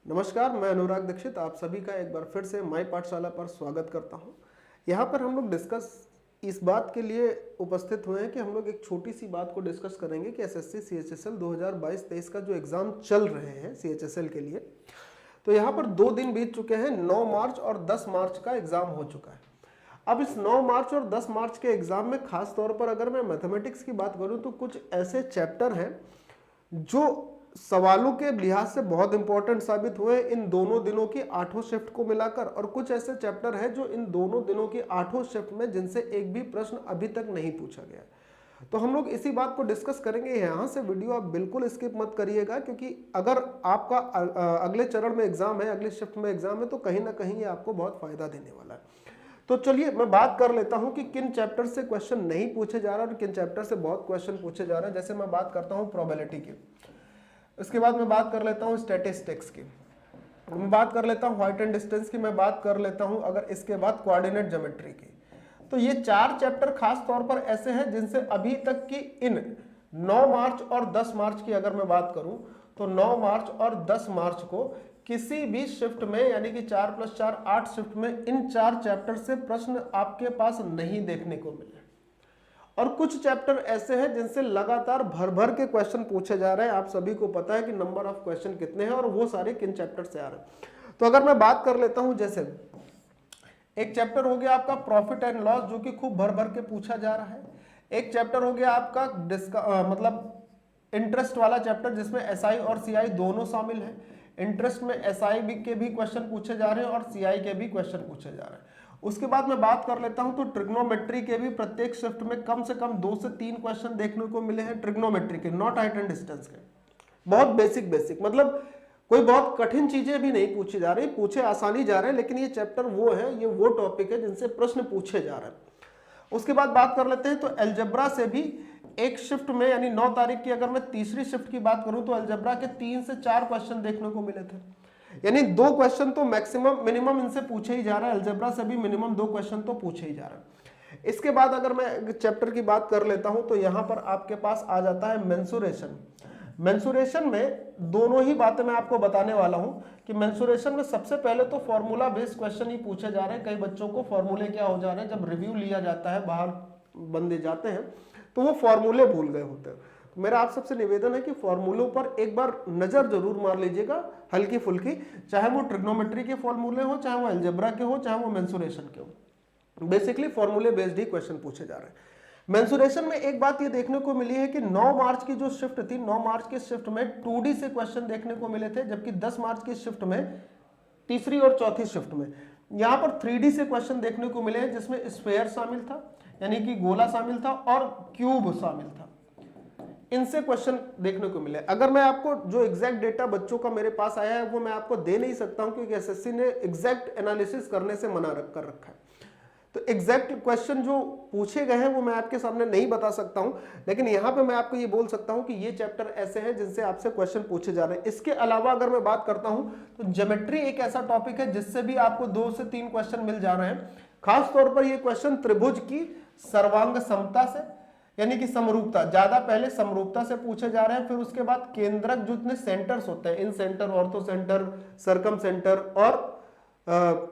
नमस्कार, मैं अनुराग दीक्षित आप सभी का एक बार फिर से माई पाठशाला पर स्वागत करता हूं। यहाँ पर हम लोग डिस्कस इस बात के लिए उपस्थित हुए हैं कि हम लोग एक छोटी सी बात को डिस्कस करेंगे कि एसएससी सीएचएसएल 2022-23 का जो एग्ज़ाम चल रहे हैं सीएचएसएल के लिए, तो यहाँ पर 2 दिन बीत चुके हैं। 9 मार्च और 10 मार्च का एग्ज़ाम हो चुका है। अब इस 9 मार्च और 10 मार्च के एग्ज़ाम में खास तौर पर अगर मैं मैथमेटिक्स की बात करूँ तो कुछ ऐसे चैप्टर हैं जो सवालों के लिहाज से बहुत इंपॉर्टेंट साबित हुए इन दोनों दिनों की 8 शिफ्ट को मिलाकर, और कुछ ऐसे चैप्टर हैं जो इन दोनों दिनों की 8 शिफ्ट में जिनसे एक भी प्रश्न अभी तक नहीं पूछा गया। तो हम लोग इसी बात को डिस्कस करेंगे। यहाँ से वीडियो आप बिल्कुल स्किप मत करिएगा, क्योंकि अगर आपका अगले चरण में एग्जाम है, अगले शिफ्ट में एग्जाम है, तो कहीं ना कहीं ये आपको बहुत फायदा देने वाला है। तो चलिए मैं बात कर लेता हूं कि किन चैप्टर से क्वेश्चन नहीं पूछे जा रहा और किन चैप्टर से बहुत क्वेश्चन पूछे जा रहे हैं। जैसे मैं बात करता हूं प्रोबेबिलिटी की, इसके बाद मैं बात कर लेता हूं स्टैटिस्टिक्स की, मैं बात कर लेता हूं हाइट एंड डिस्टेंस की, मैं बात कर लेता हूं अगर इसके बाद कोऑर्डिनेट ज्योमेट्री की। तो ये 4 चैप्टर खास तौर पर ऐसे हैं जिनसे अभी तक की इन 9 मार्च और 10 मार्च की अगर मैं बात करूं तो 9 मार्च और 10 मार्च को किसी भी शिफ्ट में, यानी कि 4 + 4 8 शिफ्ट में इन 4 चैप्टर से प्रश्न आपके पास नहीं देखने को मिले। और कुछ चैप्टर ऐसे हैं जिनसे लगातार भर भर के क्वेश्चन पूछे जा रहे हैं। आप सभी को पता है कि नंबर ऑफ क्वेश्चन कितने हैं और वो सारे किन चैप्टर से आ रहे हैं। तो अगर मैं बात कर लेता हूं, जैसे एक चैप्टर हो गया आपका प्रॉफिट एंड लॉस, जो कि खूब भर भर के पूछा जा रहा है। एक चैप्टर हो गया आपका मतलब इंटरेस्ट वाला चैप्टर, जिसमें एसआई और सीआई दोनों शामिल है। इंटरेस्ट में एसआई के भी क्वेश्चन पूछे जा रहे हैं और सीआई के भी क्वेश्चन पूछे जा रहे हैं। उसके बाद मैं बात कर लेता हूं तो ट्रिग्नोमेट्री के भी प्रत्येक शिफ्ट में कम से कम 2 से 3 क्वेश्चन देखने को मिले हैं ट्रिग्नोमेट्री के, नॉट हाइट एंड डिस्टेंस के। बहुत बेसिक मतलब कोई बहुत कठिन चीजें भी नहीं पूछी जा रही, पूछे आसानी जा रहे हैं, लेकिन ये चैप्टर वो है, ये वो टॉपिक है जिनसे प्रश्न पूछे जा रहे हैं। उसके बाद बात कर लेते हैं तो अलजेब्रा से भी एक शिफ्ट में, यानी 9 तारीख की अगर मैं तीसरी शिफ्ट की बात करूं तो अलजेब्रा के 3 से 4 क्वेश्चन देखने को मिले थे, यानी 2 क्वेश्चन तो मिनिमम इनसे पूछे ही जा रहा है। अलजेब्रा से भी मिनिमम 2 क्वेश्चन तो पूछे ही जा रहा है। इसके बाद अगर मैं चैप्टर की बात कर लेता हूं तो यहां पर आपके पास आ जाता है मेंसुरेशन। मेंसुरेशन में दोनों ही बातें मैं आपको बताने वाला हूं कि मेंसुरेशन में सबसे पहले तो फॉर्मूला बेस्ड क्वेश्चन ही पूछे जा रहे हैं। कई बच्चों को फॉर्मूले क्या हो जा रहे हैं, जब रिव्यू लिया जाता है, बाहर बंदे जाते हैं तो वो फॉर्मूले भूल गए होते हैं। मेरा आप सबसे निवेदन है कि फॉर्मूलों पर एक बार नजर जरूर मार लीजिएगा, हल्की फुल्की, चाहे वो ट्रिग्नोमेट्री के फॉर्मूले हो, चाहे वो अलजेब्रा के हो, चाहे वो मेंसुरेशन के हो। बेसिकली फॉर्मूले बेस्ड ही क्वेश्चन पूछे जा रहे हैं। मेंसुरेशन में एक बात ये देखने को मिली है कि 9 मार्च की जो शिफ्ट थी, 9 मार्च की शिफ्ट में 2D से क्वेश्चन देखने को मिले थे, जबकि 10 मार्च की शिफ्ट में, तीसरी और चौथी शिफ्ट में, यहां पर 3D से क्वेश्चन देखने को मिले हैं, जिसमें स्फेयर शामिल था, यानी कि गोला शामिल था, और क्यूब शामिल था। इनसे क्वेश्चन देखने को मिले। अगर मैं आपको जो एग्जैक्ट डेटा बच्चों का मेरे पास आया है वो मैं आपको दे नहीं सकता हूं, क्योंकि एसएससी ने एग्जैक्ट एनालिसिस करने से मना कर रखा है। तो एग्जैक्ट क्वेश्चन जो पूछे गए हैं वो मैं आपके सामने नहीं बता सकता हूं, लेकिन यहां पे मैं आपको ये बोल सकता हूं कि ये चैप्टर ऐसे हैं जिनसे आपसे क्वेश्चन पूछे जा रहे हैं। इसके अलावा अगर मैं बात करता हूं तो ज्योमेट्री एक ऐसा टॉपिक है जिससे भी आपको 2 से 3 क्वेश्चन मिल जा रहे हैं। खास तौर पर ये क्वेश्चन त्रिभुज की सर्वांग समता से, यानी कि समरूपता, ज्यादा पहले समरूपता से पूछे जा रहे हैं। फिर उसके बाद केंद्रक जो इतने सेंटर्स होते हैं, इन सेंटर, ऑर्थो सेंटर, सरकम सेंटर और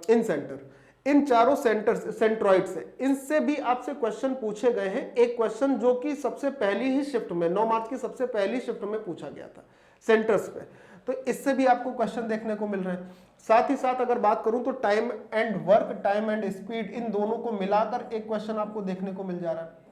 इन सेंटर, इन चारों सेंटर्स, सेंट्रॉइड से, इनसे भी आपसे क्वेश्चन पूछे गए हैं। एक क्वेश्चन जो कि सबसे पहली ही शिफ्ट में, 9 मार्च की सबसे पहली शिफ्ट में पूछा गया था सेंटर्स पे, तो इससे भी आपको क्वेश्चन देखने को मिल रहे हैं। साथ ही साथ अगर बात करूं तो time and work, time and speed, इन दोनों को मिलाकर एक क्वेश्चन आपको देखने को मिल जा रहा है।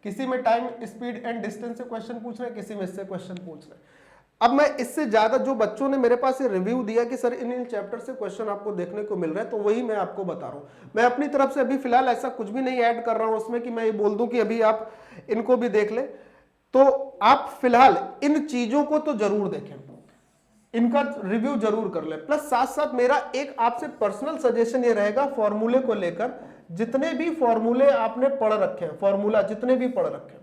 किसी में टाइम, स्पीड एंड डिस्टेंस से क्वेश्चन पूछ रहे हैं, किसी में इससे क्वेश्चन पूछ रहे हैं। अब मैं इससे ज्यादा, जो बच्चों ने मेरे पास ये रिव्यू दिया कि सर इन चैप्टर से क्वेश्चन आपको देखने को मिल रहा है, तो वही मैं आपको बता रहा हूं। मैं अपनी तरफ से अभी फिलहाल ऐसा कुछ भी नहीं ऐड कर रहा हूं उसमें कि मैं ये बोल दूं कि अभी आप इनको भी देख ले। तो आप फिलहाल इन चीजों को तो जरूर देखें, इनका रिव्यू जरूर कर ले। प्लस साथ साथ मेरा एक आपसे पर्सनल सजेशन ये रहेगा, फॉर्मूले को लेकर जितने भी फॉर्मूले आपने पढ़ रखे हैं, फॉर्मूला जितने भी पढ़ रखे हैं,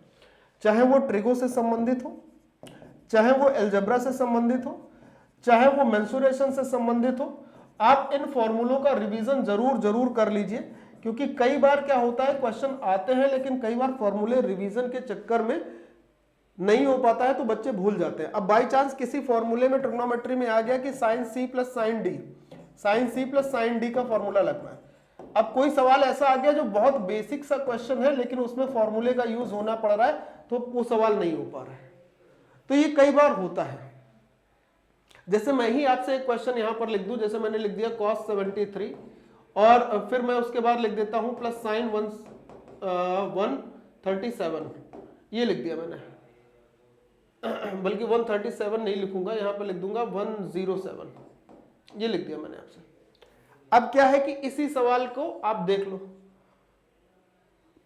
चाहे वो ट्रिगो से संबंधित हो, चाहे वो अलजेब्रा से संबंधित हो, चाहे वो मेंसुरेशन से संबंधित हो, आप इन फॉर्मूलों का रिवीजन जरूर कर लीजिए। क्योंकि कई बार क्या होता है, क्वेश्चन आते हैं लेकिन कई बार फॉर्मूले रिवीजन के चक्कर में नहीं हो पाता है तो बच्चे भूल जाते हैं। अब बाई चांस किसी फॉर्मूले में ट्रिग्नोमेट्री में आ गया कि sine C plus sine D, sine C plus sine D का फॉर्मूला लगना है। अब कोई सवाल ऐसा आ गया जो बहुत बेसिक सा क्वेश्चन है लेकिन उसमें फॉर्मूले का यूज होना पड़ रहा है, तो वो सवाल नहीं हो पा रहा है। तो ये कई बार होता है। जैसे मैं ही आपसे एक क्वेश्चन यहां पर लिख दूं, जैसे मैंने लिख दिया cos 73 और फिर मैं उसके बाद लिख देता हूं प्लस साइन 137, ये लिख दिया मैंने, बल्कि 137 नहीं लिखूंगा, यहां पर लिख दूंगा 107, ये लिख दिया मैंने आपसे। अब क्या है कि इसी सवाल को आप देख लो,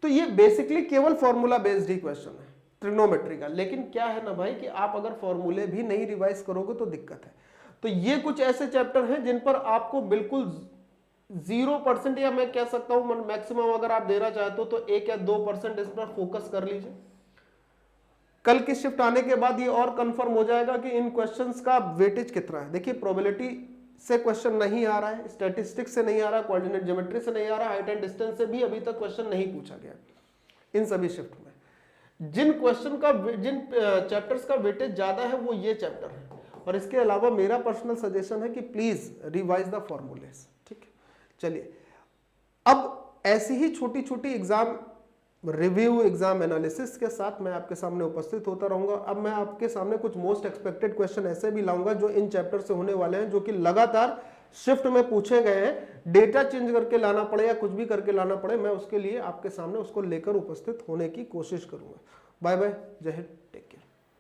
तो ये बेसिकली केवल फॉर्मूला बेस्ड ही क्वेश्चन है ट्रिग्नोमेट्री का। लेकिन क्या है ना भाई कि आप अगर फॉर्मूले भी नहीं रिवाइज करोगे तो दिक्कत है। तो ये कुछ ऐसे चैप्टर हैं जिन पर आपको बिल्कुल 0% या मैं कह सकता हूं मैक्सिमम अगर आप देना चाहते हो तो 1 या 2% इस पर फोकस कर लीजिए। कल की शिफ्ट आने के बाद ये और कंफर्म हो जाएगा कि इन क्वेश्चंस का वेटेज कितना है। देखिए प्रोबेबिलिटी से क्वेश्चन नहीं आ रहा है, स्टैटिस्टिक्स से नहीं आ रहा, कोऑर्डिनेट ज्योमेट्री से नहीं आ रहा, हाइट एंड डिस्टेंस से भी अभी तक क्वेश्चन नहीं पूछा गया। इन सभी शिफ्ट में जिन क्वेश्चन का जिन चैप्टर्स का वेटेज ज्यादा है वो ये चैप्टर है। और इसके अलावा मेरा पर्सनल सजेशन है कि प्लीज रिवाइज द फॉर्मूलेस। ठीक है, चलिए अब ऐसी ही छोटी छोटी एग्जाम रिव्यू, एग्जाम एनालिसिस के साथ मैं आपके सामने उपस्थित होता रहूंगा। अब मैं आपके सामने कुछ मोस्ट एक्सपेक्टेड क्वेश्चन ऐसे भी लाऊंगा जो इन चैप्टर से होने वाले हैं, जो कि लगातार शिफ्ट में पूछे गए हैं। डेटा चेंज करके लाना पड़े या कुछ भी करके लाना पड़े, मैं उसके लिए आपके सामने उसको लेकर उपस्थित होने की कोशिश करूंगा। बाय बाय, जय हिंद।